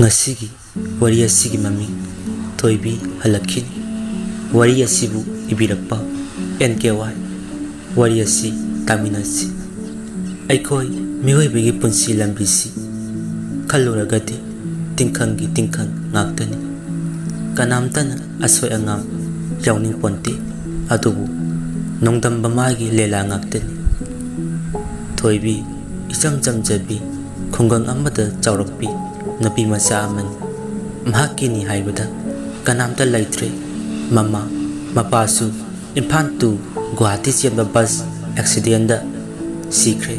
Ngasigi wari asigi mami Thoibi halakhin wari asibu ibirakpa NKY wari asi taminasi aikoi mihoibigi punsi lambisi khalluragadi tingkhangi tingkhang ngaktani kanamtana asoi angam yawning ponte adubu nongdam bamagi lela ngaktani Thoibi isang jamjabi khungang amada chawrakpi napi macha amani mahakini haibada kanamta laitre mama mapasu Imphal to Guwahati chemba bus accident da sikre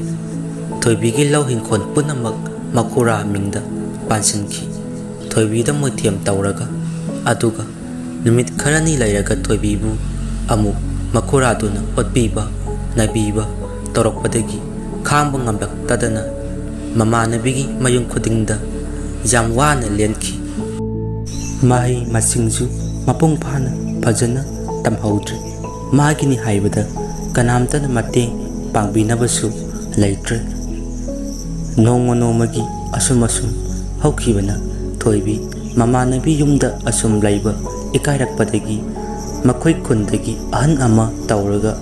Thoibi gi lau hinkhon punamak makura mingda pansanki Thoibi da moithiam tawraga aduga numit kharani lairaga Thoibi bu amu makura duna otbiba nabiba torokpadagi khamba ngamlak tadana mama nabigi mayung khudingda yam wana lenki mahi masingju mapung phana phajana tamhaudri magini haibada kanamtana mateng pangbinabasu leitre nongmagi asum haukhibana Thoibi mama nabi yumda asum laiba ikairakpadagi makhoi khundagi ahan ama tawraga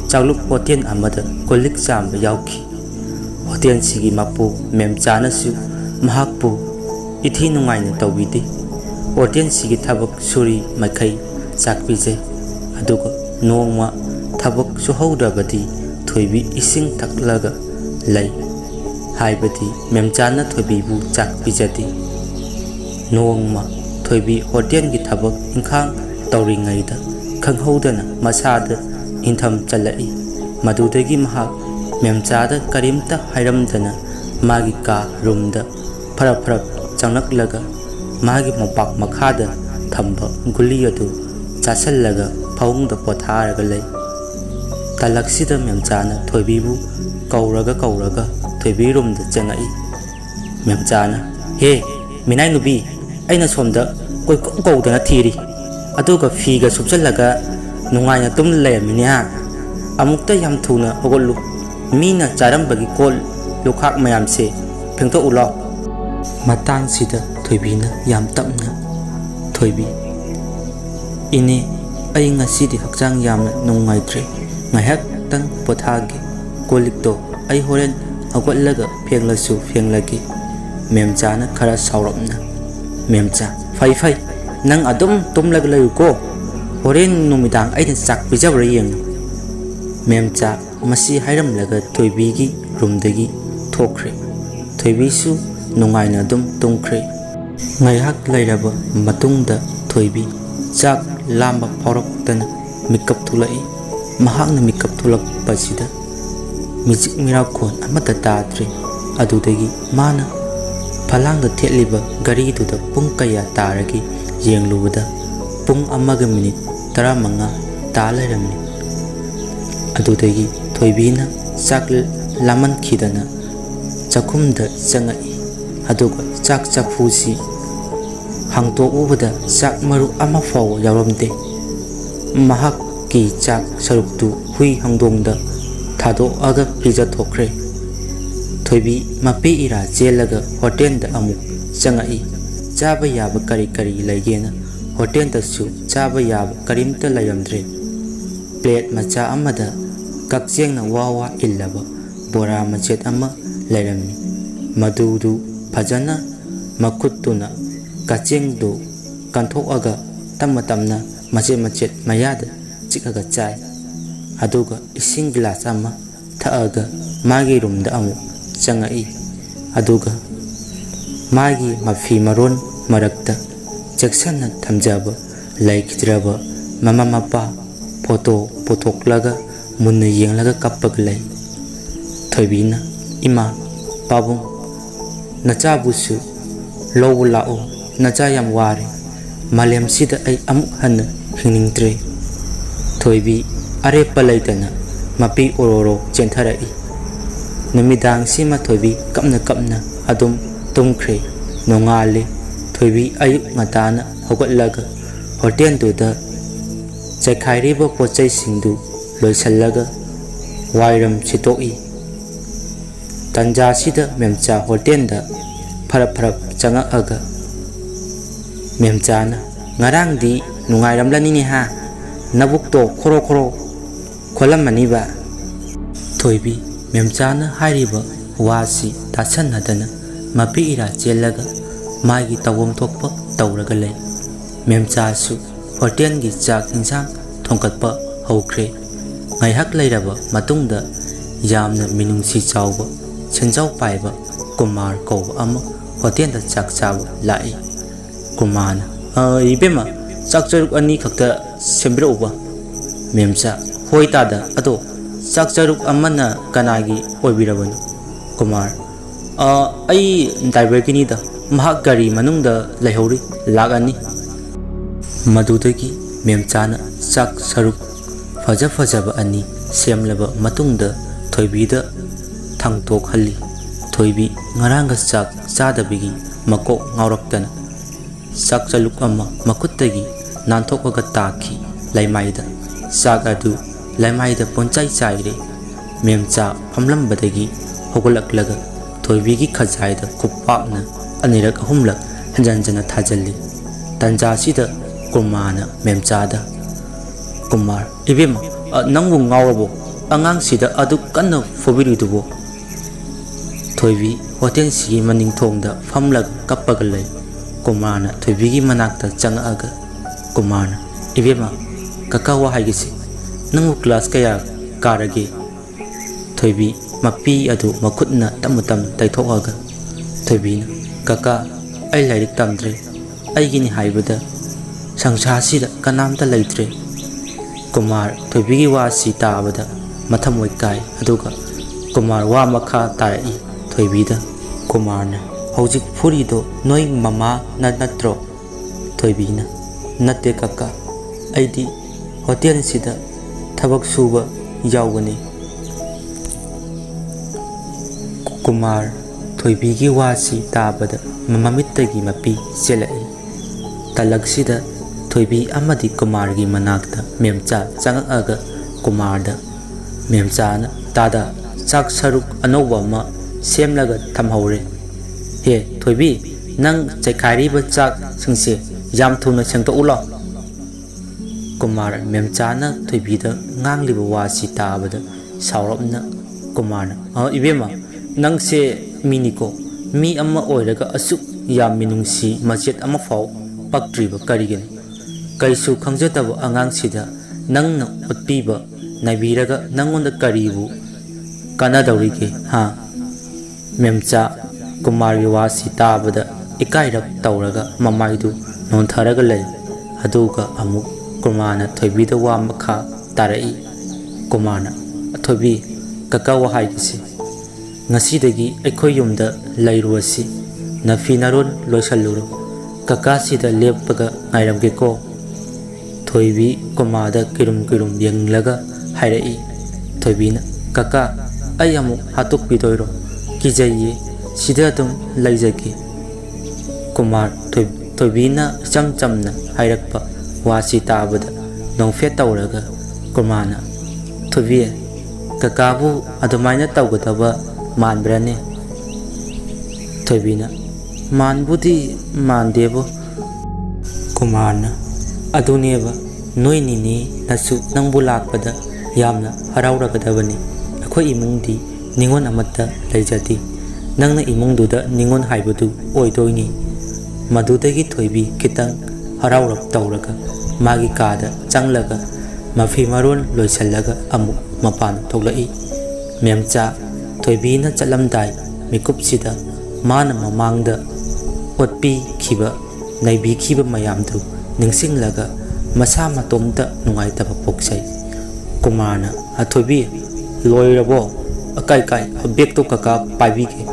chauluk hotel amada kolik chamba yauki hotel sigi mapu memchana su mahakpu ithi nungaina tawbidi hotel sigi thabak suri makai chakpije aduga nongma thabak suhaudrabadi Thoibi ising taklaga lay haibadi memchana Thoibi bu chakpijadi nongma Thoibi hotel gi thabak inkhang tawringaida khanghaudana masada intham chalai madudagi mahak memchada karimta hairamdana magi ka roomda farap changnaklaga magi mopak makhada thamba guli adu chasallaga phawungda potharaga lay talaksida memchana Thoibi bu kauraga Thoibi roomda changai memchana he minai nubi aina somda koi kaudana thiri aduga figa subchallaga nungaina tum layamini ha amukta yam thuna hogollu mina charambagi kol lukhak mayam se phengto ulo matang sida Thoibi na yam tapna Thoibi ini ai ngasidi hakjang yamna nungaitre ngahak tang pothagi kolikto ai horen hogolaga phenglasu phenglagi memchana khara sauramna memcha fai nang adum tumlag layu ko horen numidang ai chak bijabra yeng memcha masi hairam laga Thoibi gi roomdagi thokre Thoibi su nungaina dum tungkre ngaihak lairaba matungda Thoibi chak lamba phorok-tana mikap thulai mahakna mikap thulak pasida mijik mirakhon amata tadre adudagi mana phalangda thetliba gari duda pung kaya taragi yenglubada pung amaga minute 15 ta lairamni adudagi Thoibi na chak laman khidana chakhumda changai aduga chak chakhusi hangto ubada chak maru ama faw yaramde mahak ki chak saruktu hui hangdongda thado aga pija thokre Thoibi mape ira jelaga hotel da amuk changai chaba yaba kari laigena hotel da su chaba yaba karimta layamdre plate macha amada kakcheng na wawa illaba bora machet ama lairami madudu phajana makhutuna kacheng do kanthokaga tamna machet mayada chikaga chai aduga ising glass ama thaaga magi room da amu changai aduga magi mafi maron marakta jaksana thamjaba laikidraba mama mapa photo pothoklaga munna yenglaga kappaga lay Thoibi na ima pabung nachabusu low lao nacha yam ware malem sida ai amuk hanna hiningtre Thoibi are palaitana mapi ororo chentherai numidang sima Thoibi kapna adum tumkhre nongale Thoibi ayuk ngatana hogotlaga hotel duda chaikhairiba pochai singdu loisallaga wairam chitoi tanja sida memcha hotel da farap changa aga ꯃꯦꯝꯆꯥꯅ ꯉꯔꯥꯡꯗꯤ ꯅꯨꯡꯉꯥꯏꯔꯝꯂꯅꯤꯅꯦ ꯍꯥ ꯅꯕꯨꯛꯇꯣ ꯈꯣꯔꯣ ꯈꯣꯔꯣ ꯈꯣꯜꯂꯝꯃꯅꯤꯕ ꯊꯣꯏꯕꯤ ꯃꯦꯝꯆꯥꯅ ꯍꯥꯏꯔꯤꯕ ꯋꯥꯁꯤ ꯇꯥꯁꯟꯅꯗꯅ ꯃꯄꯤ era ꯆꯦꯜꯂꯒ ꯃꯥꯒꯤ ꯇꯧꯐꯝ ꯊꯣꯛꯄ ꯇꯧꯔꯒ ꯂꯩ ꯃꯦꯝꯆꯥꯁꯨ ꯍꯣꯇꯦꯜꯒꯤ ꯆꯥꯛ ꯏꯟꯁꯥꯡ ꯊꯣꯡꯒꯠꯄ ꯍꯧꯈ꯭ꯔꯦ ꯉꯥꯏꯍꯥꯛ ꯂꯩꯔꯕ ꯃꯇꯨꯡꯗ ꯌꯥꯝꯅ ꯃꯤꯅꯨꯡꯁꯤ ꯆꯥꯎꯕ ꯁꯦꯟꯖꯥꯎ ꯄꯥꯏꯕ ꯀꯨꯃꯥꯔ ꯀꯧꯕ ꯑꯃ ꯍꯣꯇꯦꯜꯗ ꯆꯥꯛ ꯆꯥꯕ ꯂꯥꯛꯏ ꯀꯨꯃꯥꯔꯅ ꯏꯕꯦꯝꯃ ꯆꯥꯛ ꯆꯔꯨꯛ ꯑꯅꯤ ꯈꯛꯇ ꯁꯦꯝꯕꯤꯔꯛꯎꯕ ꯃꯦꯝꯆꯥ ꯍꯣꯏ ꯇꯥꯗ ꯑꯗꯣ ꯆꯥꯛ ꯆꯔꯨꯛ ꯑꯃꯅ ꯀꯅꯥꯒꯤ ꯑꯣꯏꯕꯤꯔꯕꯅꯣ ꯀꯨꯃꯥꯔ ꯑꯩ ꯗ꯭ꯔꯥꯏꯚꯔꯒꯤꯅꯤꯗ ꯃꯍꯥꯛ ꯒꯥꯔꯤ ꯃꯅꯨꯡꯗ ꯂꯩꯍꯧꯔꯤ ꯂꯥꯛꯑꯅꯤ ꯃꯗꯨꯗꯒꯤ ꯃꯦꯝꯆꯥꯅ ꯆꯥꯛ ꯁꯔꯨꯛ ꯐꯖ ꯐꯖꯕ ꯑꯅꯤ ꯁꯦꯝꯂꯕ ꯃꯇꯨꯡꯗ ꯊꯣꯏꯕꯤꯗ ꯊꯥꯡꯇꯣꯛꯍꯜꯂꯤ ꯊꯣꯏꯕꯤ ꯉꯔꯥꯡꯒ ꯆꯥꯛ ꯆꯥꯗꯕꯒꯤ ꯃꯀꯣꯛ ꯉꯥꯎꯔꯛꯇꯅ ꯆꯥꯛ ꯆꯂꯨꯛ ꯑꯃ ꯃꯈꯨꯠꯇꯒꯤ ꯅꯥꯟꯊꯣꯛꯑꯒ ꯇꯥꯈꯤ ꯂꯩꯃꯥꯏꯗ ꯆꯥꯛ ꯑꯗꯨ ꯂꯩꯃꯥꯏꯗ ꯄꯨꯟꯆꯥꯏ ꯆꯥꯏꯔꯦ ꯃꯦꯝꯆꯥ ꯐꯝꯂꯝꯕꯗꯒꯤ ꯍꯧꯒꯠꯂꯛꯂꯒ ꯊꯣꯏꯕꯤꯒꯤ ꯈꯖꯥꯏꯗ ꯈꯨꯞꯄꯥꯛꯅ ꯑꯅꯤꯔꯛ ꯑꯍꯨꯝꯂꯛ ꯍꯟꯖꯟꯖꯅ ꯊꯥꯖꯜꯂꯤ ꯇꯟꯖꯥꯁꯤꯗ ꯀꯨꯃꯥꯔꯅ ꯃꯦꯝꯆꯥꯗ ꯀꯨꯃꯥꯔ ꯏꯕꯦꯝꯃ ꯅꯪꯕꯨ ꯉꯥꯎꯔꯕꯣ ꯑꯉꯥꯡꯁꯤꯗ ꯑꯗꯨ ꯀꯟꯅ ꯐꯨꯕꯤꯔꯤꯗꯨꯕꯣ ꯊꯣꯏꯕꯤ ꯍꯣꯇꯦꯜꯁꯤꯒꯤ ꯃꯅꯤꯡꯊꯣꯡꯗ ꯐꯝꯂꯒ ꯀꯞꯄꯒ ꯂꯩ ꯀꯨꯃꯥꯔꯅ ꯊꯣꯏꯕꯤꯒꯤ ꯃꯅꯥꯛꯇ ꯆꯪꯉꯛꯑꯒ ꯀꯨꯃꯥꯔꯅ ꯏꯕꯦꯝꯃ ꯀꯀꯥ ꯋꯥ ꯍꯥꯏꯒꯦꯁꯤ ꯅꯪꯕꯨ ꯀ꯭ꯂꯥꯁ ꯀꯌꯥ ꯀꯥꯔꯒꯦ ꯊꯣꯏꯕꯤ ꯃꯄꯤ ꯑꯗꯨ ꯃꯈꯨꯠꯅ ꯇꯞꯅ ꯇꯞꯅ ꯇꯩꯊꯣꯛꯑꯒ ꯊꯣꯏꯕꯤꯅ ꯀꯀꯥ ꯑꯩ ꯂꯥꯏꯔꯤꯛ ꯇꯝꯗ꯭ꯔꯦ ꯑꯩꯒꯤꯅꯤ ꯍꯥꯏꯕꯗ ꯁꯪꯁꯥꯔꯁꯤꯗ ꯀꯅꯥꯝꯇ ꯂꯩꯇ꯭ꯔꯦ ꯀꯨꯃꯥꯔ ꯊꯣꯏꯕꯤꯒꯤ ꯋꯥꯁꯤ ꯇꯥꯕꯗ ꯃꯊꯃꯣꯏ ꯀꯥꯏ ꯑꯗꯨꯒ ꯀꯨꯃꯥꯔ ꯋꯥ ꯃꯈꯥ ꯇꯥꯔꯛꯏ ꯊꯣꯏꯕꯤꯗ ꯀꯨꯃꯥꯔꯅ ꯍꯧꯖꯤꯛ ꯐꯨꯔꯤꯗꯣ ꯅꯣꯏ ꯃꯃꯥꯅ ꯅꯠꯇ꯭ꯔꯣ ꯊꯣꯏꯕꯤꯅ ꯅꯠꯇꯦ ꯀꯀꯥ ꯑꯩꯗꯤ ꯍꯣꯇꯦꯜꯁꯤꯗ ꯊꯕꯛ ꯁꯨꯕ ꯌꯥꯎꯕꯅꯤ ꯀꯨꯃꯥꯔ ꯊꯣꯏꯕꯤꯒꯤ ꯋꯥꯁꯤ ꯇꯥꯕꯗ ꯃꯃꯤꯠꯇꯒꯤ ꯃꯄꯤ ꯆꯦꯜꯂꯛꯏ ꯇꯂꯛꯁꯤꯗ ꯊꯣꯏꯕꯤ ꯑꯃꯗꯤ ꯀꯨꯃꯥꯔꯒꯤ ꯃꯅꯥꯛꯇ ꯃꯦꯝꯆꯥ ꯆꯪꯉꯛꯑꯒ ꯀꯨꯃꯥꯔꯗ ꯃꯦꯝꯆꯥꯅ ꯇꯥꯗ ꯆꯥꯛ ꯁꯔꯨꯛ ꯑꯅꯧꯕ ꯑꯃ ꯁꯦꯝꯂꯒ ꯊꯝꯍꯧꯔꯦ ꯍꯦ ꯊꯣꯏꯕꯤ ꯅꯪ ꯆꯩꯈꯥꯏꯔꯤꯕ ꯆꯥꯛꯁꯤꯡꯁꯦ ꯌꯥꯝ ꯊꯨꯅ ꯁꯦꯡꯗꯣꯛꯎ ꯂꯥꯎ ꯀꯨꯃꯥꯔ ꯃꯦꯝꯆꯥꯅ ꯊꯣꯏꯕꯤꯗ ꯉꯥꯡꯂꯤꯕ ꯋꯥꯁꯤ ꯇꯥꯕꯗ ꯁꯥꯎꯔꯞꯅ ꯀꯨꯃꯥꯔꯅ ꯏꯕꯦꯝꯃ ꯅꯪꯁꯦ ꯃꯤꯅꯤꯀꯣ ꯃꯤ ꯑꯃ ꯑꯣꯏꯔꯒ ꯑꯁꯨꯛ ꯌꯥꯝ ꯃꯤꯅꯨꯡꯁꯤ ꯃꯆꯦꯠ ꯑꯃꯐꯥꯎ ꯄꯛꯇ꯭ꯔꯤꯕ ꯀꯔꯤꯒꯤꯅꯣ ꯀꯩꯁꯨ ꯈꯪꯖꯗꯕ ꯑꯉꯥꯡꯁꯤꯗ ꯅꯪꯅ ꯎꯠꯄꯤꯕ ꯅꯩꯕꯤꯔꯒ ꯅꯪꯉꯣꯟꯗ ꯀꯔꯤꯕꯨ ꯀꯥꯟꯅꯗꯧꯔꯤꯒꯦ ꯍꯥ ꯃꯦꯝꯆꯥ ꯀꯨꯃꯥꯔꯒꯤ ꯋꯥꯁꯤ ꯇꯥꯕꯗ ꯏꯀꯥꯏꯔꯞ ꯇꯧꯔꯒ ꯃꯃꯥꯏꯗꯨ ꯅꯣꯟꯊꯔꯒ ꯂꯩ ꯑꯗꯨꯒ ꯑꯃꯨꯛ ꯀꯨꯃꯥꯔꯅ ꯊꯣꯏꯕꯤꯗ ꯋꯥ ꯃꯈꯥ ꯇꯥꯔꯛꯏ ꯀꯨꯃꯥꯔꯅ ꯊꯣꯏꯕꯤ ꯀꯀꯥ ꯋꯥ ꯍꯥꯏꯒꯦꯁꯤ ꯉꯁꯤꯗꯒꯤ ꯑꯩꯈꯣꯏ ꯌꯨꯝꯗ ꯂꯩꯔꯨꯔꯁꯤ ꯅꯐꯤ ꯅꯔꯣꯟ ꯂꯣꯏꯁꯜꯂꯨꯔꯣ ꯀꯀꯥꯁꯤꯗ ꯂꯦꯞꯄꯒ ꯉꯥꯏꯔꯝꯒꯦꯀꯣ ꯊꯣꯏꯕꯤ ꯀꯨꯃꯥꯔꯗ ꯀꯤꯔꯨꯝ ꯀꯤꯔꯨꯝ ꯌꯦꯡꯂꯒ ꯍꯥꯏꯔꯛꯏ ꯊꯣꯏꯕꯤꯅ ꯀꯀꯥ ꯑꯩ ꯑꯃꯨꯛ ꯍꯥꯠꯇꯣꯛꯄꯤꯗꯣꯏꯔꯣ ꯀꯤꯖꯩꯌꯦ ꯁꯤꯗ ꯑꯗꯨꯝ ꯂꯩꯖꯒꯦ ꯀꯨꯃꯥꯔ ꯊꯣꯏꯕꯤꯅ ꯏꯆꯝ ꯆꯝꯅ ꯍꯥꯏꯔꯛꯄ ꯋꯥꯁꯤ ꯇꯥꯕꯗ ꯅꯣꯡꯐꯦꯠ ꯇꯧꯔꯒ ꯀꯨꯃꯥꯔꯅ ꯊꯣꯏꯕꯤ ꯀꯀꯥꯕꯨ ꯑꯗꯨꯃꯥꯏꯅ ꯇꯧꯒꯗꯕ ꯃꯥꯟꯕ꯭ꯔꯅꯦ ꯊꯣꯏꯕꯤꯅ ꯃꯥꯟꯕꯨꯗꯤ ꯃꯥꯟꯗꯦꯕꯣ ꯀꯨꯃꯥꯔꯅ ꯑꯗꯨꯅꯦꯕ ꯅꯣꯏ ꯅꯤꯅꯦꯅꯁꯨ ꯅꯪꯕꯨ ꯂꯥꯛꯄꯗ ꯌꯥꯝꯅ ꯍꯔꯥꯎꯔꯒꯗꯕꯅꯤ ꯑꯩꯈꯣꯏ ꯏꯃꯨꯡꯗꯤ ꯅꯤꯉꯣꯜ ꯑꯃꯠꯇ ꯂꯩꯖꯗꯦ ꯅꯪꯅ ꯏꯃꯨꯡꯗꯨꯗ ꯅꯤꯉꯣꯜ ꯍꯥꯏꯕꯗꯨ ꯑꯣꯏꯗꯣꯏꯅꯤ ꯃꯗꯨꯗꯒꯤ ꯊꯣꯏꯕꯤ ꯈꯤꯇꯪ ꯍꯔꯥꯎꯔꯞ ꯇꯧꯔꯒ ꯃꯥꯒꯤ ꯀꯥꯗ ꯆꯪꯂꯒ ꯃꯐꯤ ꯃꯔꯣꯟ ꯂꯣꯏꯁꯜꯂꯒ ꯑꯃꯨꯛ ꯃꯄꯥꯟ ꯊꯣꯛꯂꯛꯏ ꯃꯦꯝꯆꯥ ꯊꯣꯏꯕꯤꯅ ꯆꯠꯂꯝꯗꯥꯏ ꯃꯤꯀꯨꯞꯁꯤꯗ ꯃꯥꯅ ꯃꯃꯥꯡꯗ ꯑꯣꯠꯄꯤꯈꯤꯕ ꯅꯩꯕꯤꯈꯤꯕ ꯃꯌꯥꯝꯗꯨ ꯅꯤꯡꯁꯤꯡꯂꯒ ꯃꯁꯥ ꯃꯇꯣꯝꯇ ꯅꯨꯡꯉꯥꯏꯇꯕ ꯄꯣꯛꯆꯩ ꯀꯨꯃꯥꯔꯅ ꯊꯣꯏꯕꯤ ꯂꯣꯏꯔꯕꯣ ꯀꯥꯏ ꯕꯦꯛꯇꯣ ꯀꯀꯥ ꯄꯥꯏꯕꯤꯒꯦ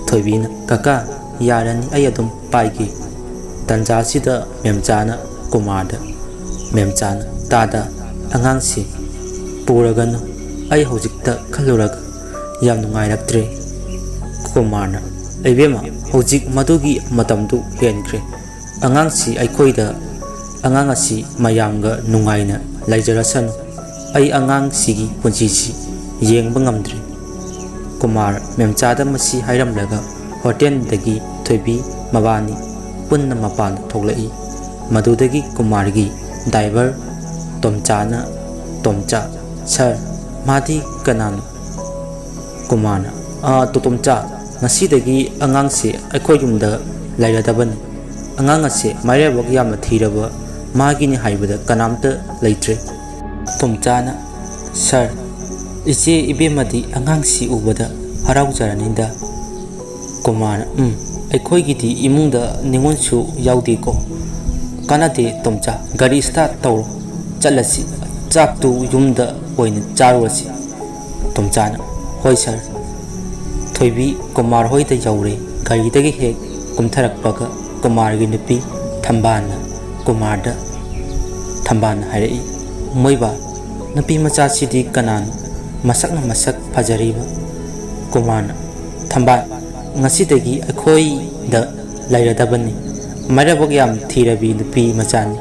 ꯊꯣꯏꯕꯤꯅ ꯀꯀꯥ ꯌꯥꯔꯅꯤ ꯑꯩ ꯑꯗꯨꯝ ꯄꯥꯏꯒꯦ ꯇꯟꯖꯥꯁꯤꯗ ꯃꯦꯝꯆꯥꯅ ꯀꯨꯃꯥꯔꯗ ꯃꯦꯝꯆꯥꯅ ꯇꯥꯗ ꯑꯉꯥꯡꯁꯤ ꯄꯨꯔꯒꯅꯨ ꯑꯩ ꯍꯧꯖꯤꯛꯇ ꯈꯜꯂꯨꯔꯒ ꯌꯥꯝ ꯅꯨꯡꯉꯥꯏꯔꯛꯇ꯭ꯔꯦ ꯀꯨꯃꯥꯔꯅ ꯏꯕꯦꯝꯃ ꯍꯧꯖꯤꯛ ꯃꯗꯨꯒꯤ ꯃꯇꯝꯗꯨ ꯍꯦꯟꯈ꯭ꯔꯦ ꯑꯉꯥꯡꯁꯤ ꯑꯩꯈꯣꯏꯗ ꯑꯉꯥꯡ ꯑꯁꯤ ꯃꯌꯥꯝꯒ ꯅꯨꯡꯉꯥꯏꯅ ꯂꯩꯖꯔꯁꯅꯨ ꯑꯩ ꯑꯉꯥꯡꯁꯤꯒꯤ ꯄꯨꯟꯁꯤꯁꯤ ꯌꯦꯡꯕ ꯉꯝꯗ꯭ꯔꯦ ꯀꯨꯃꯥꯔ ꯃꯦꯝꯆꯥꯗ ꯃꯁꯤ ꯍꯥꯏꯔꯝꯂꯒ ꯍꯣꯇꯦꯜꯗꯒꯤ ꯊꯣꯏꯕꯤ ꯃꯕꯥꯅꯤ ꯄꯨꯟꯅ ꯃꯄꯥꯟꯗ ꯊꯣꯛꯂꯛꯏ꯫ ꯃꯗꯨꯗꯒꯤ ꯀꯨꯃꯥꯔꯒꯤ ꯗ꯭ꯔꯥꯏꯚꯔ ꯇꯣꯝꯆꯥꯅ ꯇꯣꯝꯆꯥ ꯁꯔ ꯃꯥꯗꯤ ꯀꯅꯥꯅꯣ? ꯀꯨꯃꯥꯔꯅ ꯇꯣꯝꯆꯥ ꯉꯁꯤꯗꯒꯤ ꯑꯉꯥꯡꯁꯦ ꯑꯩꯈꯣꯏ ꯌꯨꯝꯗ ꯂꯩꯔꯗꯕꯅꯤ꯫ ꯑꯉꯥꯡ ꯑꯁꯦ ꯃꯥꯏꯔꯥꯏꯕꯛ ꯌꯥꯝꯅ ꯊꯤꯔꯕ ꯃꯥꯒꯤꯅꯤ ꯍꯥꯏꯕꯗ ꯀꯅꯥꯝꯇ ꯂꯩꯇ꯭ꯔꯦ꯫ ꯇꯣꯝꯆꯥꯅ ꯁꯔ ꯏꯆꯦ ꯏꯕꯦꯝꯃꯗꯤ ꯑꯉꯥꯡꯁꯤ ꯎꯕꯗ ꯍꯔꯥꯎꯖꯔꯅꯤꯗ꯫ ꯀꯨꯃꯥꯔꯅ ꯑꯩꯈꯣꯏꯒꯤꯗꯤ ꯏꯃꯨꯡꯗ ꯅꯤꯉꯣꯜꯁꯨ ꯌꯥꯎꯗꯦꯀꯣ꯫ ꯀꯥꯟꯅꯗꯦ ꯇꯣꯝꯆꯥ ꯒꯥꯔꯤ ꯁ꯭ꯇꯥꯔꯠ ꯇꯧꯔꯣ ꯆꯠꯂꯁꯤ ꯆꯥꯛꯇꯨ ꯌꯨꯝꯗ ꯑꯣꯏꯅ ꯆꯥꯔꯨꯔꯁꯤ꯫ ꯇꯣꯝꯆꯥꯅ ꯍꯣꯏ ꯁꯔ꯫ ꯊꯣꯏꯕꯤ ꯀꯨꯃꯥꯔ ꯍꯣꯏꯗ ꯌꯧꯔꯦ꯫ ꯒꯥꯔꯤꯗꯒꯤ ꯍꯦꯛ ꯀꯨꯝꯊꯔꯛꯄꯒ ꯀꯨꯃꯥꯔꯒꯤ ꯅꯨꯄꯤ ꯊꯝꯕꯥꯜꯅ ꯀꯨꯃꯥꯔꯗ ꯊꯝꯕꯥꯜꯅ ꯍꯥꯏꯔꯛꯏ ꯃꯣꯏꯕꯥ ꯅꯨꯄꯤ ꯃꯆꯥꯁꯤꯗꯤ ꯀꯅꯥꯅꯣ? ꯃꯁꯛꯅ ꯃꯁꯛ ꯐꯖꯔꯤꯕ꯫ ꯀꯨꯃꯥꯔꯅ ꯊꯝꯕꯥꯜ ꯉꯁꯤꯗꯒꯤ ꯑꯩꯈꯣꯏꯗ ꯂꯩꯔꯗꯕꯅꯤ꯫ ꯃꯥꯏꯔꯥꯏꯕꯛ ꯌꯥꯝ ꯊꯤꯔꯕꯤ ꯅꯨꯄꯤ ꯃꯆꯥꯅꯤ꯫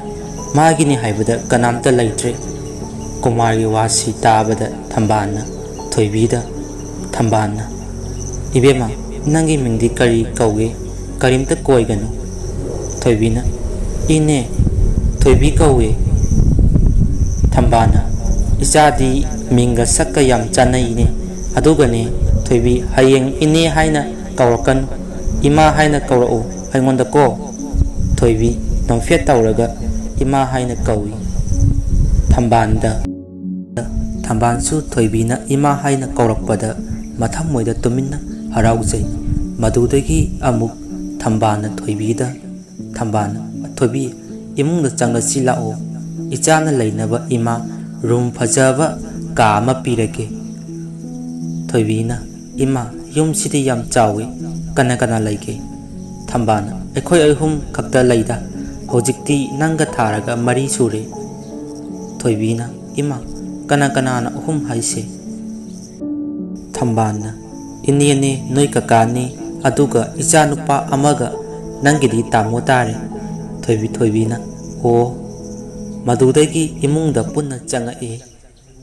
ꯃꯥꯒꯤꯅꯤ ꯍꯥꯏꯕꯗ ꯀꯅꯥꯝꯇ ꯂꯩꯇ꯭ꯔꯦ꯫ ꯀꯨꯃꯥꯔꯒꯤ ꯋꯥꯁꯤ ꯇꯥꯕꯗ ꯊꯝꯕꯥꯜꯅ ꯊꯣꯏꯕꯤꯗ ꯊꯝꯕꯥꯜꯅ ꯏꯕꯦꯝꯃ ꯅꯪꯒꯤ ꯃꯤꯡꯗꯤ ꯀꯔꯤ ꯀꯧꯒꯦ? ꯀꯔꯤꯝꯇ ꯀꯣꯏꯒꯅꯨ꯫ ꯊꯣꯏꯕꯤꯅ ꯏꯅꯦ ꯊꯣꯏꯕꯤ ꯀꯧꯋꯦ꯫ ꯊꯝꯕꯥꯜꯅ ꯏꯆꯥꯗꯤ ꯃꯤꯡꯒ ꯁꯛꯀ ꯌꯥꯝ ꯆꯥꯟꯅꯩꯅꯦ꯫ ꯑꯗꯨꯒꯅꯦ ꯊꯣꯏꯕꯤ ꯍꯌꯦꯡ ꯏꯅꯦ ꯍꯥꯏꯅ ꯀꯧꯔꯛꯀꯅꯨ ꯏꯃꯥ ꯍꯥꯏꯅ ꯀꯧꯔꯛꯎ ꯑꯩꯉꯣꯟꯗꯀꯣ꯫ ꯊꯣꯏꯕꯤ ꯅꯣꯛꯐꯦꯠ ꯇꯧꯔꯒ ꯏꯃꯥ ꯍꯥꯏꯅ ꯀꯧꯏ꯫ ꯊꯝꯕꯥꯜꯁꯨ ꯊꯣꯏꯕꯤꯅ ꯏꯃꯥ ꯍꯥꯏꯅ ꯀꯧꯔꯛꯄꯗ ꯃꯊꯃꯣꯏꯗ ꯇꯨꯃꯤꯟꯅ ꯍꯔꯥꯎꯖꯩ꯫ ꯃꯗꯨꯗꯒꯤ ꯑꯃꯨꯛ ꯊꯝꯕꯥꯜꯅ ꯊꯣꯏꯕꯤꯗ ꯊꯝꯕꯥꯜꯅ ꯊꯣꯏꯕꯤ ꯏꯃꯨꯡꯗ ꯆꯪꯂꯁꯤ ꯂꯥꯛꯑꯣ ꯏꯆꯥꯅ ꯂꯩꯅꯕ ꯏꯃꯥ ꯔꯨꯝ ꯐꯖꯕ ꯀꯥ ꯑꯃ ꯄꯤꯔꯒꯦ꯫ ꯊꯣꯏꯕꯤꯅ ꯏꯃꯥ ꯌꯨꯝꯁꯤꯗꯤ ꯌꯥꯝ ꯆꯥꯎꯏ ꯀꯅꯥ ꯀꯅꯥ ꯂꯩꯒꯦ? ꯊꯝꯕꯥꯜꯅ ꯑꯩꯈꯣꯏ ꯑꯍꯨꯝ ꯈꯛꯇ ꯂꯩꯗ ꯍꯧꯖꯤꯛꯇꯤ ꯅꯪꯒ ꯊꯥꯔꯒ 3 ꯁꯨꯔꯦ꯫ ꯊꯣꯏꯕꯤꯅ ꯏꯃꯥ ꯀꯅꯥ ꯀꯅꯥꯅ ꯑꯍꯨꯝ ꯍꯥꯏꯁꯦ? ꯊꯝꯕꯥꯜꯅ ꯏꯅꯦꯅꯦ ꯅꯣꯏ ꯀꯀꯥꯅꯤ ꯑꯗꯨꯒ ꯏꯆꯥ ꯅꯨꯄꯥ ꯑꯃꯒ ꯅꯪꯒꯤꯗꯤ ꯇꯥꯃꯣ ꯇꯥꯔꯦ꯫ ꯊꯣꯏꯕꯤꯅ ꯑꯣ꯫ ꯃꯗꯨꯗꯒꯤ ꯏꯃꯨꯡꯗ ꯄꯨꯟꯅ ꯆꯪꯉꯛꯏ꯫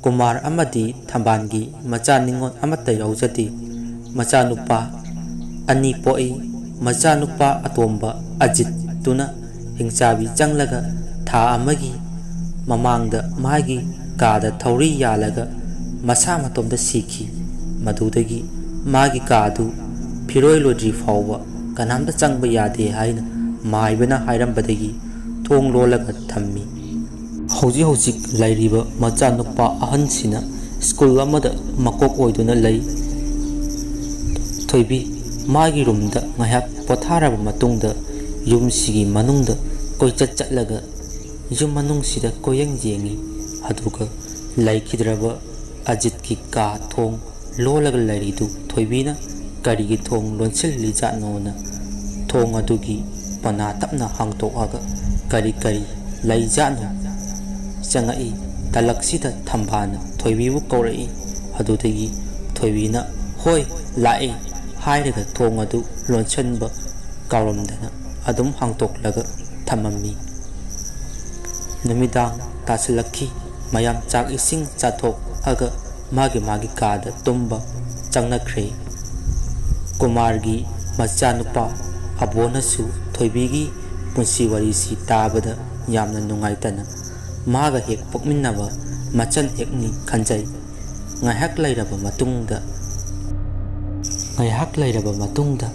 ꯀꯨꯃꯥꯔ ꯑꯃꯗꯤ ꯊꯝꯕꯥꯜꯒꯤ ꯃꯆꯥ ꯅꯤꯉꯣꯜ ꯑꯃꯠꯇ ꯌꯥꯎꯖꯗꯦ꯫ ꯃꯆꯥꯅꯨꯄꯥ 2 ꯄꯣꯛꯏ꯫ ꯃꯆꯥꯅꯨꯄꯥ ꯑꯇꯣꯝꯕ ꯑꯖꯤꯠꯇꯨꯅ ꯍꯤꯡꯆꯥꯕꯤ ꯆꯪꯂꯒ ꯊꯥ ꯑꯃꯒꯤ ꯃꯃꯥꯡꯗ ꯃꯥꯒꯤ ꯀꯥꯗ ꯊꯧꯔꯤ ꯌꯥꯜꯂꯒ ꯃꯁꯥ ꯃꯇꯣꯝꯇ ꯁꯤꯈꯤ꯫ ꯃꯗꯨꯗꯒꯤ ꯃꯥꯒꯤ ꯀꯥꯗꯨ ꯐꯤꯔꯣꯏ ꯂꯣꯏꯗ꯭ꯔꯤ ꯐꯥꯎꯕ ꯀꯅꯥꯝꯇ ꯆꯪꯕ ꯌꯥꯗꯦ ꯍꯥꯏꯅ ꯃꯥꯏꯕꯅ ꯍꯥꯏꯔꯝꯕꯗꯒꯤ ꯊꯣꯡ ꯂꯣꯜꯂꯒ ꯊꯝꯃꯤ꯫ ꯍꯧꯖꯤꯛ ꯂꯩꯔꯤꯕ ꯃꯆꯥꯅꯨꯄꯥ ꯑꯍꯟꯁꯤꯅ ꯁ꯭ꯀꯨꯜ ꯑꯃꯗ ꯃꯀꯣꯛ ꯑꯣꯏꯗꯨꯅ ꯂꯩ꯫ ꯊꯣꯏꯕꯤ ꯃꯥꯒꯤ ꯔꯨꯝꯗ ꯉꯥꯏꯍꯥꯛ ꯄꯣꯊꯥꯔꯕ ꯃꯇꯨꯡꯗ ꯌꯨꯝꯁꯤꯒꯤ ꯃꯅꯨꯡꯗ ꯀꯣꯏꯆꯠ ꯆꯠꯂꯒ ꯌꯨꯝ ꯃꯅꯨꯡꯁꯤꯗ ꯀꯣꯏꯌꯦꯡ ꯌꯦꯡꯉꯤ꯫ ꯑꯗꯨꯒ ꯂꯩꯈꯤꯗ꯭ꯔꯕ ꯑꯖꯤꯠꯀꯤ ꯀꯥ ꯊꯣꯡ ꯂꯣꯜꯂꯒ ꯂꯩꯔꯤꯗꯨ ꯊꯣꯏꯕꯤꯅ ꯀꯔꯤꯒꯤ ꯊꯣꯡ ꯂꯣꯟꯁꯤꯜꯂꯤꯖꯥꯠꯅꯣꯅ ꯊꯣꯡ ꯑꯗꯨꯒꯤ ꯄꯅꯥ ꯇꯞꯅ ꯍꯥꯡꯇꯣꯛꯑꯒ ꯀꯔꯤ ꯂꯩꯖꯥꯠꯅꯣ ꯆꯪꯉꯛꯏ꯫ ꯇꯂꯛꯁꯤꯗ ꯊꯝꯕꯥꯜꯅ ꯊꯣꯏꯕꯤꯕꯨ ꯀꯧꯔꯛꯏ꯫ ꯑꯗꯨꯗꯒꯤ ꯊꯣꯏꯕꯤꯅ ꯍꯣꯏ ꯂꯥꯛꯑꯦ ꯍꯥꯏꯔꯒ ꯊꯣꯡ ꯑꯗꯨ ꯂꯣꯟꯁꯤꯟꯕ ꯀꯥꯎꯔꯝꯗꯅ ꯑꯗꯨꯝ ꯍꯥꯡꯇꯣꯛꯂꯒ ꯊꯝꯃꯝꯃꯤ꯫ ꯅꯨꯃꯤꯗꯥꯡ ꯇꯥꯁꯤꯜꯂꯛꯈꯤ꯫ ꯃꯌꯥꯝ ꯆꯥꯛ ꯏꯁꯤꯡ ꯆꯥꯊꯣꯛꯑꯒ ꯃꯥꯒꯤ ꯀꯥꯗ ꯇꯨꯝꯕ ꯆꯪꯅꯈ꯭ꯔꯦ꯫ ꯀꯨꯃꯥꯔꯒꯤ ꯃꯆꯥꯅꯨꯄꯥ ꯑꯕꯣꯅꯁꯨ ꯊꯣꯏꯕꯤꯒꯤ ꯄꯨꯟꯁꯤ ꯋꯥꯔꯤꯁꯤ ꯇꯥꯕꯗ ꯌꯥꯝꯅ ꯅꯨꯡꯉꯥꯏꯇꯅ ꯃꯥꯒ ꯍꯦꯛ ꯄꯣꯛꯃꯤꯟꯅꯕ ꯃꯆꯟ ꯍꯦꯛꯅꯤ ꯈꯟꯖꯩ꯫ ꯉꯥꯏꯍꯥꯛ ꯂꯩꯔꯕ ꯃꯇꯨꯡꯗ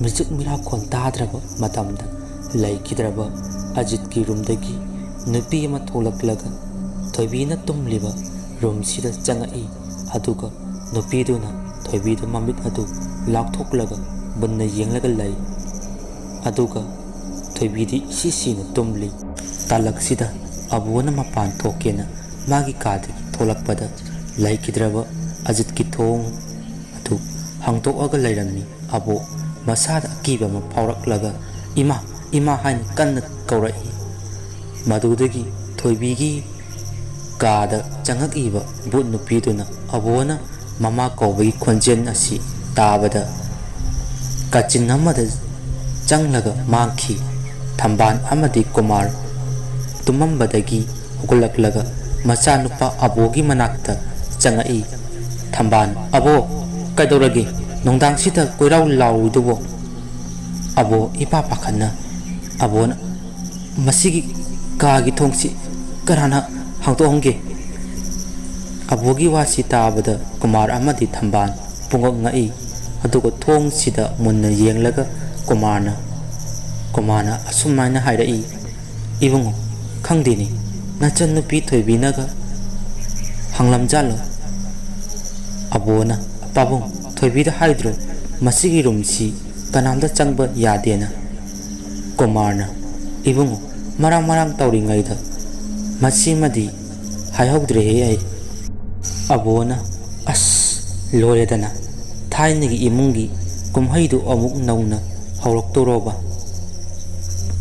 ꯃꯤꯆꯤꯛ ꯃꯤꯔꯥꯎꯈꯣꯟ ꯇꯥꯗ꯭ꯔꯕ ꯃꯇꯝꯗ ꯂꯩꯈꯤꯗ꯭ꯔꯕ ꯑꯖꯤꯠꯀꯤ ꯔꯨꯝꯗꯒꯤ ꯅꯨꯄꯤ ꯑꯃ ꯊꯣꯛꯂꯛꯂꯒ ꯊꯣꯏꯕꯤꯅ ꯇꯨꯝꯂꯤꯕ ꯔꯨꯝꯁꯤꯗ ꯆꯪꯉꯛꯏ꯫ ꯑꯗꯨꯒ ꯅꯨꯄꯤꯗꯨꯅ ꯊꯣꯏꯕꯤꯗ ꯃꯃꯤꯠ ꯑꯗꯨ ꯂꯥꯎꯊꯣꯛꯂꯒ ꯃꯨꯟꯅ ꯌꯦꯡꯂꯒ ꯂꯩ꯫ ꯑꯗꯨꯒ ꯊꯣꯏꯕꯤꯗꯤ ꯏꯁꯤꯁꯤꯅ ꯇꯨꯝꯂꯤ꯫ ꯇꯥꯂꯛꯁꯤꯗ ꯑꯕꯣꯅ ꯃꯄꯥꯟ ꯊꯣꯛꯀꯦꯅ ꯃꯥꯒꯤ ꯀꯥꯗꯒꯤ ꯊꯣꯛꯂꯛꯄꯗ ꯂꯩꯈꯤꯗ꯭ꯔꯕ ꯑꯖꯤꯠꯀꯤ ꯊꯣꯡ ꯑꯗꯨ ꯍꯥꯡꯇꯣꯛꯑꯒ ꯂꯩꯔꯝꯃꯤ꯫ ꯑꯕꯣ ꯃꯁꯥꯗ ꯑꯀꯤꯕ ꯑꯃ ꯐꯥꯎꯔꯛꯂꯒ ꯏꯃꯥ ꯍꯥꯏꯅ ꯀꯟꯅ ꯀꯧꯔꯛꯏ꯫ ꯃꯗꯨꯗꯒꯤ ꯊꯣꯏꯕꯤꯒꯤ ꯀꯥꯗ ꯆꯪꯉꯛꯏꯕ ꯚꯨꯠ ꯅꯨꯄꯤꯗꯨꯅ ꯑꯕꯣꯅ ꯃꯃꯥ ꯀꯧꯕꯒꯤ ꯈꯣꯟꯖꯦꯜ ꯑꯁꯤ ꯇꯥꯕꯗ ꯀꯥꯆꯤꯟ ꯑꯃꯗ ꯆꯪꯂꯒ ꯃꯥꯡꯈꯤ꯫ ꯊꯝꯕꯥꯜ ꯑꯃꯗꯤ ꯀꯨꯃꯥꯔ ꯇꯨꯝꯃꯝꯕꯗꯒꯤ ꯍꯧꯒꯠꯂꯛꯂꯒ ꯃꯆꯥꯅꯨꯄꯥ ꯑꯕꯣꯒꯤ ꯃꯅꯥꯛꯇ ꯆꯪꯉꯛꯏ꯫ ꯊꯝꯕꯥꯜ ꯑꯕꯣ ꯀꯩꯗꯧꯔꯒꯦ ꯅꯨꯡꯗꯥꯡꯁꯤꯗ ꯀꯣꯏꯔꯥꯎ ꯂꯥꯎꯔꯤꯗꯨꯕꯣ? ꯑꯕꯣ ꯏꯄꯥ ꯄꯥꯈꯠꯅ ꯑꯕꯣꯅ ꯃꯁꯤꯒꯤ ꯀꯥꯒꯤ ꯊꯣꯡꯁꯤ ꯀꯅꯥꯅ ꯍꯥꯡꯇꯣꯛꯍꯟꯒꯦ? ꯑꯕꯣꯒꯤ ꯋꯥꯁꯤ ꯇꯥꯕꯗ ꯀꯨꯃꯥꯔ ꯑꯃꯗꯤ ꯊꯝꯕꯥꯜ ꯄꯨꯡꯉꯛ ꯉꯛꯏ꯫ ꯑꯗꯨꯒ ꯊꯣꯡꯁꯤꯗ ꯃꯨꯟꯅ ꯌꯦꯡꯂꯒ ꯀꯨꯃꯥꯔꯅ ꯑꯁꯨꯃꯥꯏꯅ ꯍꯥꯏꯔꯛꯏ, ꯏꯕꯨꯡꯉꯣ, ꯈꯪꯗꯦꯅꯦ, ꯅꯆꯟꯅꯨꯄꯤ ꯊꯣꯏꯕꯤꯅꯒ ꯍꯪꯂꯝꯖꯥꯠꯂꯣ? ꯑꯕꯣꯅ ꯄꯥꯕꯨꯡ, ꯊꯣꯏꯕꯤꯗ ꯍꯥꯏꯗ꯭ꯔꯣ ꯃꯁꯤꯒꯤ ꯔꯨꯝꯁꯤ ꯀꯅꯥꯝꯇ ꯆꯪꯕ ꯌꯥꯗꯦꯅ? ꯀꯨꯃꯥꯔꯅ ꯏꯕꯨꯡꯉꯣ, ꯃꯔꯥꯡ ꯇꯧꯔꯤꯉꯩꯗ ꯃꯁꯤꯃꯗꯤ ꯍꯥꯏꯍꯧꯗ꯭ꯔꯦꯍꯦ ꯑꯩ꯫ ꯑꯕꯣꯅ ꯑꯁ ꯂꯣꯏꯔꯦꯗꯅ, ꯊꯥꯏꯅꯒꯤ ꯏꯃꯨꯡꯒꯤ ꯀꯨꯝꯍꯩꯗꯨ ꯑꯃꯨꯛ ꯅꯧꯅ ꯍꯧꯔꯛꯇꯣꯔꯣꯕ?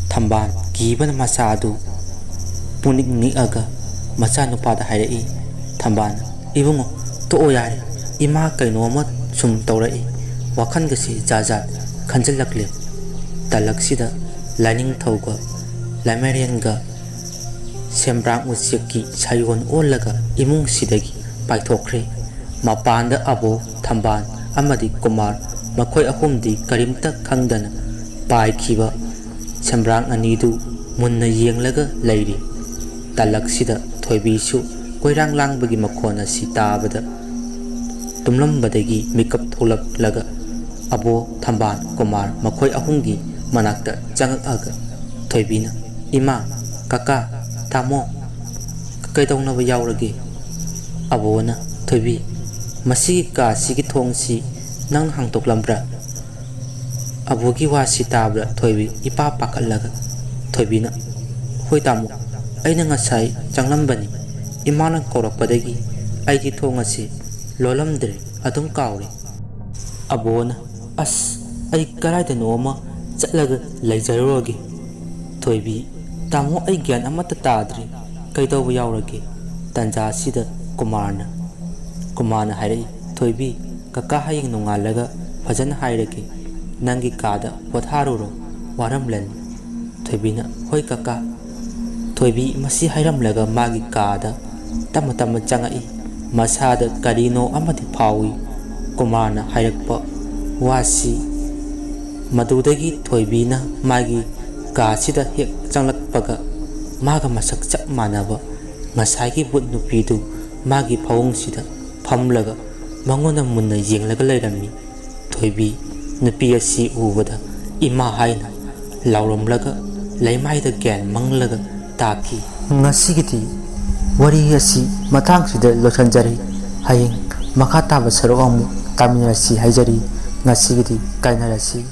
ꯊꯝꯕꯥꯜ ꯀꯤꯕꯅ ꯃꯆꯥꯗꯨ ꯄꯨꯛꯅꯤꯛ ꯅꯤꯛꯑꯒ ꯃꯆꯥꯅꯨꯄꯥꯗ ꯍꯥꯏꯔꯛꯏ꯫ ꯊꯝꯕꯥꯜꯅ ꯏꯕꯨꯡꯉꯣ, ꯇꯣꯛꯑꯣ ꯌꯥꯔꯦ, ꯏꯃꯥ ꯀꯩꯅꯣꯝꯃ ꯁꯨꯝ ꯇꯧꯔꯛꯏ, ꯋꯥꯈꯟꯒꯁꯤ ꯖꯥꯠ ꯖꯥꯠ ꯈꯟꯖꯜꯂꯛꯂꯦ꯫ ꯇꯂꯛꯁꯤꯗ ꯂꯥꯏꯅꯤꯡꯊꯧꯒ ꯂꯥꯏꯃꯔꯦꯟꯒ ꯁꯦꯝꯕ꯭ꯔꯥꯡ ꯎꯆꯦꯛꯀꯤ ꯁꯥꯌꯣꯟ ꯑꯣꯜꯂꯒ ꯏꯃꯨꯡꯁꯤꯗꯒꯤ ꯄꯥꯏꯊꯣꯛꯈ꯭ꯔꯦ꯫ ꯃꯄꯥꯟꯗ ꯑꯕꯣ, ꯊꯝꯕꯥꯜ ꯑꯃꯗꯤ ꯀꯨꯃꯥꯔ ꯃꯈꯣꯏ ꯑꯍꯨꯝꯗꯤ ꯀꯔꯤꯝꯇ ꯈꯪꯗꯅ ꯄꯥꯏꯈꯤꯕ ꯁꯦꯝꯕ꯭ꯔꯥꯡ ꯑꯅꯤꯗꯨ ꯃꯨꯟꯅ ꯌꯦꯡꯂꯒ ꯂꯩꯔꯤ꯫ ꯇꯂꯛꯁꯤꯗ ꯊꯣꯏꯕꯤꯁꯨ ꯀꯣꯏꯔꯥꯡ ꯂꯥꯡꯕꯒꯤ ꯃꯈꯣꯟ ꯑꯁꯤ ꯇꯥꯕꯗ ꯇꯨꯝꯂꯝꯕꯗꯒꯤ ꯃꯤꯀꯞ ꯊꯣꯛꯂꯛꯂꯒ ꯑꯕꯣ, ꯊꯝꯕꯥꯜ, ꯀꯨꯃꯥꯔ ꯃꯈꯣꯏ ꯑꯍꯨꯝꯒꯤ ꯃꯅꯥꯛꯇ ꯆꯪꯉꯛꯑꯒ ꯊꯣꯏꯕꯤꯅ ꯏꯃꯥ, ꯀꯀꯥ, ꯇꯥꯃꯣ, ꯀꯩꯗꯧꯅꯕ ꯌꯥꯎꯔꯒꯦ? ꯑꯕꯣꯅ ꯊꯣꯏꯕꯤ, ꯃꯁꯤꯒꯤ ꯀꯥꯁꯤꯒꯤ ꯊꯣꯡꯁꯤ ꯅꯪ ꯍꯥꯡꯇꯣꯛꯂꯝꯕ꯭ꯔꯥ? ꯑꯕꯣꯒꯤ ꯋꯥꯁꯤ ꯇꯥꯕꯗ ꯊꯣꯏꯕꯤ ꯏꯄꯥ ꯄꯥꯈꯠꯂꯒ ꯊꯣꯏꯕꯤꯅ ꯍꯣꯏ ꯇꯥꯃꯣ, ꯑꯩꯅ ꯉꯁꯥꯏ ꯆꯪꯂꯝꯕꯅꯤ, ꯏꯃꯥꯅ ꯀꯧꯔꯛꯄꯗꯒꯤ ꯑꯩꯗꯤ ꯊꯣꯡ ꯑꯁꯤ ꯂꯣꯜꯂꯝꯗ꯭ꯔꯦ, ꯑꯗꯨꯝ ꯀꯥꯎꯔꯦ꯫ ꯑꯕꯣꯅ ꯑꯁ ꯑꯩ ꯀꯔꯥꯏꯗꯅꯣꯃ ꯆꯠꯂꯒ ꯂꯩꯖꯔꯨꯔꯒꯦ꯫ ꯊꯣꯏꯕꯤ, ꯇꯥꯃꯣ ꯑꯩ ꯒ꯭ꯌꯥꯟ ꯑꯃꯠꯇ ꯇꯥꯗ꯭ꯔꯤ, ꯀꯩꯗꯧꯕ ꯌꯥꯎꯔꯒꯦ? ꯇꯟꯖꯥꯁꯤꯗ ꯀꯨꯃꯥꯔꯅ ꯍꯥꯏꯔꯛꯏ, ꯊꯣꯏꯕꯤ, ꯀꯀꯥ ꯍꯌꯦꯡ ꯅꯣꯡꯉꯥꯜꯂꯒ ꯐꯖꯅ ꯍꯥꯏꯔꯒꯦ, ꯅꯪꯒꯤ ꯀꯥꯗ ꯄꯣꯊꯥꯔꯨꯔꯣ, ꯋꯥꯔꯝꯂꯅꯤ꯫ ꯊꯣꯏꯕꯤꯅ ꯍꯣꯏ ꯀꯀꯥ꯫ ꯊꯣꯏꯕꯤ ꯃꯁꯤ ꯍꯥꯏꯔꯝꯂꯒ ꯃꯥꯒꯤ ꯀꯥꯗ ꯇꯞꯅ ꯆꯪꯉꯛꯏ꯫ ꯃꯁꯥꯗ ꯀꯔꯤꯅꯣ ꯑꯃꯗꯤ ꯐꯥꯎꯏ꯫ ꯀꯨꯃꯥꯔꯅ ꯍꯥꯏꯔꯛꯄ ꯋꯥꯁꯤ ꯃꯗꯨꯗꯒꯤ ꯊꯣꯏꯕꯤꯅ ꯃꯥꯒꯤ ꯀꯥꯁꯤꯗ ꯍꯦꯛ ꯆꯪꯂꯛꯄꯒ ꯃꯥꯒ ꯃꯁꯛ ꯆꯞ ꯃꯥꯟꯅꯕ ꯉꯁꯥꯏꯒꯤ ꯕꯨꯠ ꯅꯨꯄꯤꯗꯨ ꯃꯥꯒꯤ ꯐꯃꯨꯡꯁꯤꯗ ꯐꯝꯂꯒ ꯃꯉꯣꯟꯗ ꯃꯨꯟꯅ ꯌꯦꯡꯂꯒ ꯂꯩꯔꯝꯃꯤ꯫ ꯊꯣꯏꯕꯤ ꯅꯨꯄꯤ ꯑꯁꯤ ꯎꯕꯗ ꯏꯃꯥ ꯍꯥꯏꯅ ꯂꯥꯎꯔꯝꯂꯒ ꯂꯩꯃꯥꯏꯗ ꯒ꯭ꯌꯥꯟ ꯃꯪꯂꯒ ꯇꯥꯈꯤ꯫ ꯉꯁꯤꯒꯤꯗꯤ ꯋꯥꯔꯤ ꯑꯁꯤ ꯃꯇꯥꯡꯁꯤꯗ ꯂꯣꯏꯁꯤꯟꯖꯔꯤ꯫ ꯍꯌꯦꯡ ꯃꯈꯥ ꯇꯥꯕ ꯁꯔꯨꯛ ꯑꯃꯨꯛ ꯇꯥꯃꯤꯟꯅꯔꯁꯤ ꯍꯥꯏꯖꯔꯤ꯫ ꯉꯁꯤꯒꯤꯗꯤ ꯀꯥꯏꯅꯔꯁꯤ꯫